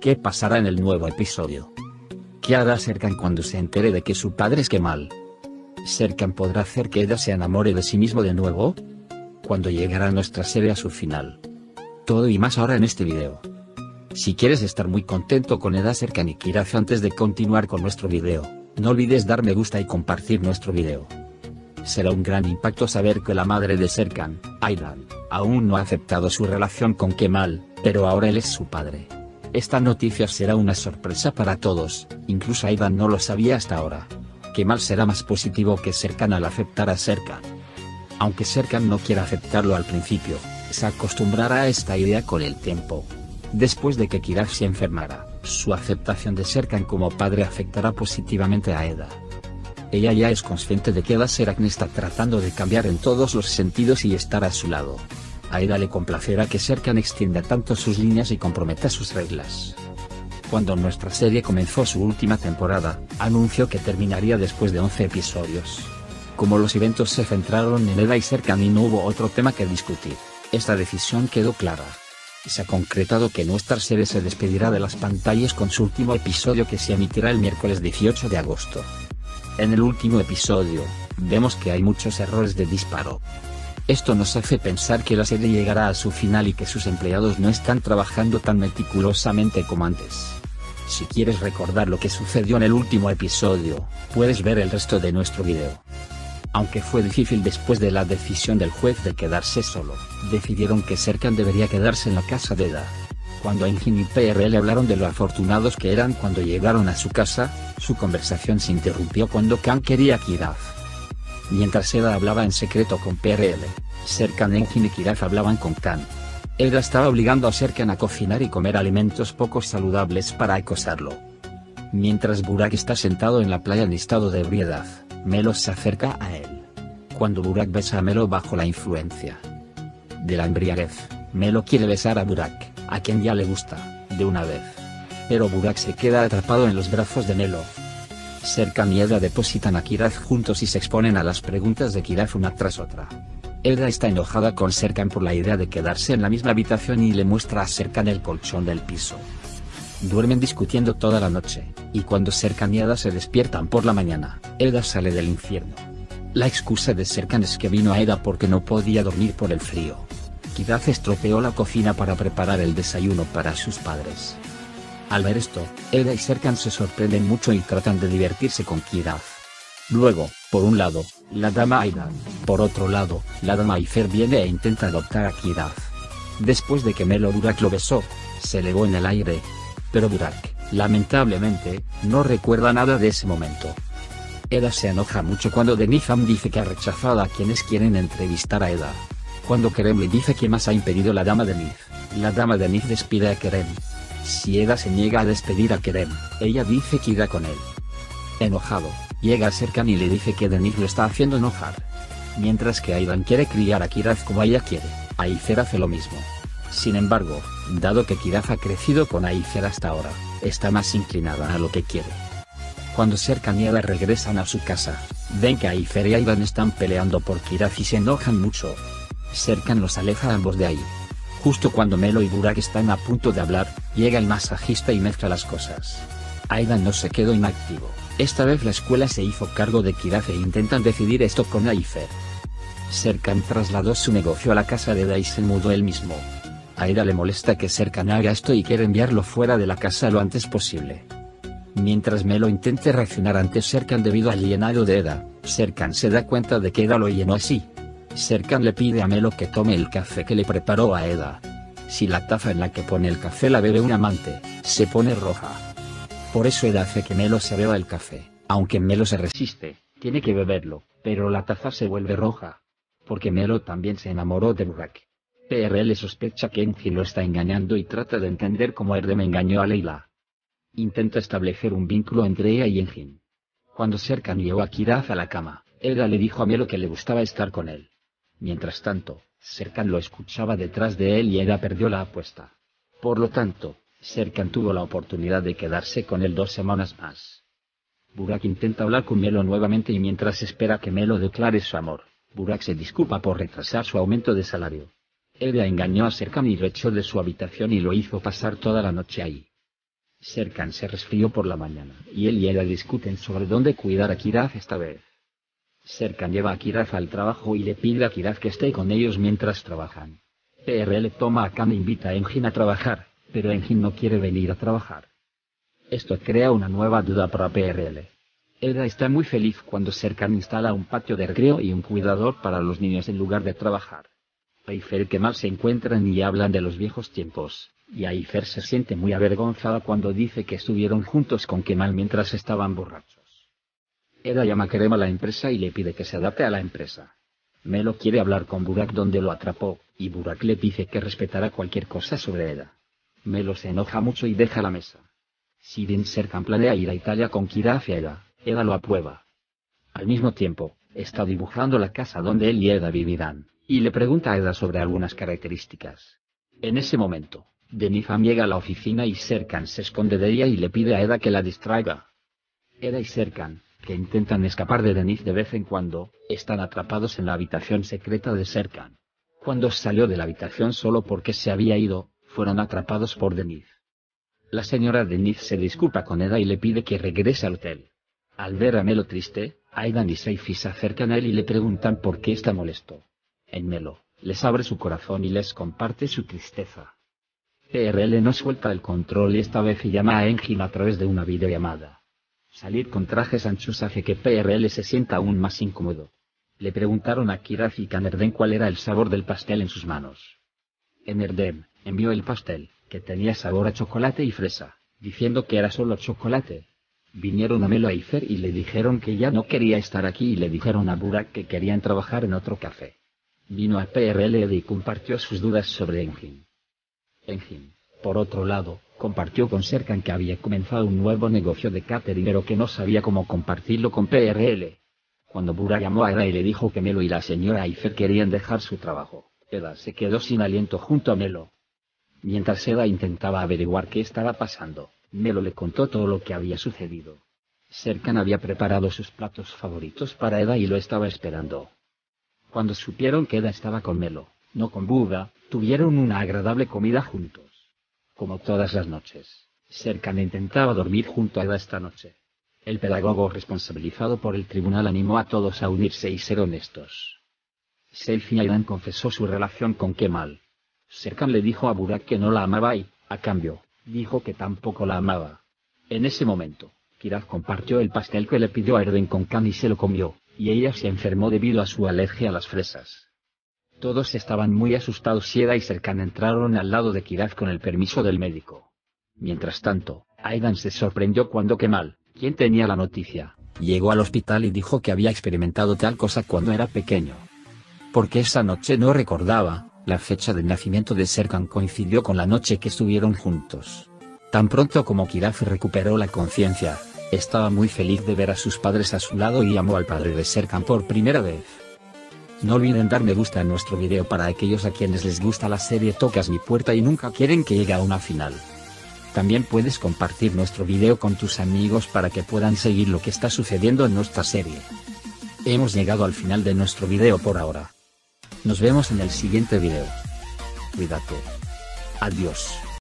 ¿Qué pasará en el nuevo episodio? ¿Qué hará Serkan cuando se entere de que su padre es Kemal? ¿Serkan podrá hacer que Eda se enamore de sí mismo de nuevo? ¿Cuándo llegará nuestra serie a su final? Todo y más ahora en este video. Si quieres estar muy contento con Eda, Serkan y Kiraz antes de continuar con nuestro video, no olvides dar me gusta y compartir nuestro video. Será un gran impacto saber que la madre de Serkan, Aydan, aún no ha aceptado su relación con Kemal, pero ahora él es su padre. Esta noticia será una sorpresa para todos, incluso Aydan no lo sabía hasta ahora. Kemal será más positivo que Serkan al aceptar a Serkan. Aunque Serkan no quiera aceptarlo al principio, se acostumbrará a esta idea con el tiempo. Después de que Kiraz se enfermara, su aceptación de Serkan como padre afectará positivamente a Eda. Ella ya es consciente de que Eda Serkan está tratando de cambiar en todos los sentidos y estar a su lado. A Eda le complacerá que Serkan extienda tanto sus líneas y comprometa sus reglas. Cuando nuestra serie comenzó su última temporada, anunció que terminaría después de 11 episodios. Como los eventos se centraron en Eda y Serkan y no hubo otro tema que discutir, esta decisión quedó clara. Se ha concretado que nuestra serie se despedirá de las pantallas con su último episodio que se emitirá el miércoles 18 de agosto. En el último episodio, vemos que hay muchos errores de disparo. Esto nos hace pensar que la serie llegará a su final y que sus empleados no están trabajando tan meticulosamente como antes. Si quieres recordar lo que sucedió en el último episodio, puedes ver el resto de nuestro video. Aunque fue difícil después de la decisión del juez de quedarse solo, decidieron que Serkan debería quedarse en la casa de Eda. Cuando Engin y PRL hablaron de lo afortunados que eran cuando llegaron a su casa, su conversación se interrumpió cuando Khan quería a Kiraz. Mientras Eda hablaba en secreto con PRL, Serkan, Engin y Kiraz hablaban con Khan. Eda estaba obligando a Serkan a cocinar y comer alimentos poco saludables para acosarlo. Mientras Burak está sentado en la playa en estado de ebriedad, Melo se acerca a él. Cuando Burak besa a Melo bajo la influencia de la embriaguez, Melo quiere besar a Burak, a quien ya le gusta, de una vez. Pero Burak se queda atrapado en los brazos de Melo. Serkan y Eda depositan a Kiraz juntos y se exponen a las preguntas de Kiraz una tras otra. Eda está enojada con Serkan por la idea de quedarse en la misma habitación y le muestra a Serkan el colchón del piso. Duermen discutiendo toda la noche, y cuando Serkan y Eda se despiertan por la mañana, Eda sale del infierno. La excusa de Serkan es que vino a Eda porque no podía dormir por el frío. Kiraz estropeó la cocina para preparar el desayuno para sus padres. Al ver esto, Eda y Serkan se sorprenden mucho y tratan de divertirse con Kiraz. Luego, por un lado, la dama Aydan, por otro lado, la dama Ayfer viene e intenta adoptar a Kiraz. Después de que Melo Burak lo besó, se elevó en el aire. Pero Burak, lamentablemente, no recuerda nada de ese momento. Eda se enoja mucho cuando Denizam dice que ha rechazado a quienes quieren entrevistar a Eda. Cuando Kerem le dice que más ha impedido la dama Deniz, la dama Deniz despide a Kerem. Si Eda se niega a despedir a Kerem, ella dice que irá con él. Enojado, llega a Serkan y le dice que Deniz lo está haciendo enojar. Mientras que Aydan quiere criar a Kiraz como ella quiere, Ayfer hace lo mismo. Sin embargo, dado que Kiraz ha crecido con Ayfer hasta ahora, está más inclinada a lo que quiere. Cuando Serkan y Eda regresan a su casa, ven que Ayfer y Aydan están peleando por Kiraz y se enojan mucho. Serkan los aleja a ambos de ahí. Justo cuando Melo y Burak están a punto de hablar, llega el masajista y mezcla las cosas. Aydan no se quedó inactivo, esta vez la escuela se hizo cargo de Kiraz e intentan decidir esto con Ayfer. Serkan trasladó su negocio a la casa de Eda y se mudó él mismo. A Eda le molesta que Serkan haga esto y quiere enviarlo fuera de la casa lo antes posible. Mientras Melo intente reaccionar ante Serkan debido al llenado de Eda, Serkan se da cuenta de que Eda lo llenó así. Serkan le pide a Melo que tome el café que le preparó a Eda. Si la taza en la que pone el café la bebe un amante, se pone roja. Por eso Eda hace que Melo se beba el café, aunque Melo se resiste, tiene que beberlo, pero la taza se vuelve roja. Porque Melo también se enamoró de Burak. PRL sospecha que Engin lo está engañando y trata de entender cómo Erdem engañó a Leila. Intenta establecer un vínculo entre ella y Engin. Cuando Serkan llevó a Kiraz a la cama, Eda le dijo a Melo que le gustaba estar con él. Mientras tanto, Serkan lo escuchaba detrás de él y Eda perdió la apuesta. Por lo tanto, Serkan tuvo la oportunidad de quedarse con él 2 semanas más. Burak intenta hablar con Melo nuevamente y mientras espera que Melo declare su amor, Burak se disculpa por retrasar su aumento de salario. Eda engañó a Serkan y lo echó de su habitación y lo hizo pasar toda la noche ahí. Serkan se resfrió por la mañana, y él y ella discuten sobre dónde cuidar a Kiraz esta vez. Serkan lleva a Kiraz al trabajo y le pide a Kiraz que esté con ellos mientras trabajan. PRL toma a Khan e invita a Engin a trabajar, pero Engin no quiere venir a trabajar. Esto crea una nueva duda para PRL. Eda está muy feliz cuando Serkan instala un patio de recreo y un cuidador para los niños en lugar de trabajar. Ayfer y Kemal se encuentran y hablan de los viejos tiempos, y Ayfer se siente muy avergonzada cuando dice que estuvieron juntos con Kemal mientras estaban borrachos. Eda llama a Kerem a la empresa y le pide que se adapte a la empresa. Melo quiere hablar con Burak donde lo atrapó, y Burak le dice que respetará cualquier cosa sobre Eda. Melo se enoja mucho y deja la mesa. Si bien Serkan planea ir a Italia con Kiraz y Eda, Eda lo aprueba. Al mismo tiempo, está dibujando la casa donde él y Eda vivirán, y le pregunta a Eda sobre algunas características. En ese momento, Denifam llega a la oficina y Serkan se esconde de ella y le pide a Eda que la distraiga. Eda y Serkan, que intentan escapar de Denif de vez en cuando, están atrapados en la habitación secreta de Serkan. Cuando salió de la habitación solo porque se había ido, fueron atrapados por Denif. La señora Denif se disculpa con Eda y le pide que regrese al hotel. Al ver a Melo triste, Aidan y Seifi se acercan a él y le preguntan por qué está molesto. En Melo, les abre su corazón y les comparte su tristeza. PRL no suelta el control y esta vez llama a Engin a través de una videollamada. Salir con trajes anchos hace que PRL se sienta aún más incómodo. Le preguntaron a Kiraz y Kanerdem cuál era el sabor del pastel en sus manos. Enerdem envió el pastel, que tenía sabor a chocolate y fresa, diciendo que era solo chocolate. Vinieron a Melo e Ayfer y le dijeron que ya no quería estar aquí y le dijeron a Burak que querían trabajar en otro café. Vino a PRL y compartió sus dudas sobre Engin. Engin, por otro lado, compartió con Serkan que había comenzado un nuevo negocio de catering pero que no sabía cómo compartirlo con PRL. Cuando Burak llamó a Eda y le dijo que Melo y la señora Ayfer querían dejar su trabajo, Eda se quedó sin aliento junto a Melo. Mientras Eda intentaba averiguar qué estaba pasando, Melo le contó todo lo que había sucedido. Serkan había preparado sus platos favoritos para Eda y lo estaba esperando. Cuando supieron que Eda estaba con Melo, no con Burak, tuvieron una agradable comida juntos. Como todas las noches, Serkan intentaba dormir junto a Eda esta noche. El pedagogo responsabilizado por el tribunal animó a todos a unirse y ser honestos. Seifi Aidan confesó su relación con Kemal. Serkan le dijo a Burak que no la amaba y, a cambio, dijo que tampoco la amaba. En ese momento, Kiraz compartió el pastel que le pidió a Erdem con Khan y se lo comió, y ella se enfermó debido a su alergia a las fresas. Todos estaban muy asustados y Eda y Serkan entraron al lado de Kiraz con el permiso del médico. Mientras tanto, Aidan se sorprendió cuando Kemal, quien tenía la noticia, llegó al hospital y dijo que había experimentado tal cosa cuando era pequeño. Porque esa noche no recordaba. La fecha del nacimiento de Serkan coincidió con la noche que estuvieron juntos. Tan pronto como Kiraz recuperó la conciencia, estaba muy feliz de ver a sus padres a su lado y llamó al padre de Serkan por primera vez. No olviden dar me gusta en nuestro video para aquellos a quienes les gusta la serie Tocas mi puerta y nunca quieren que llegue a una final. También puedes compartir nuestro video con tus amigos para que puedan seguir lo que está sucediendo en nuestra serie. Hemos llegado al final de nuestro video por ahora. Nos vemos en el siguiente video. Cuídate. Adiós.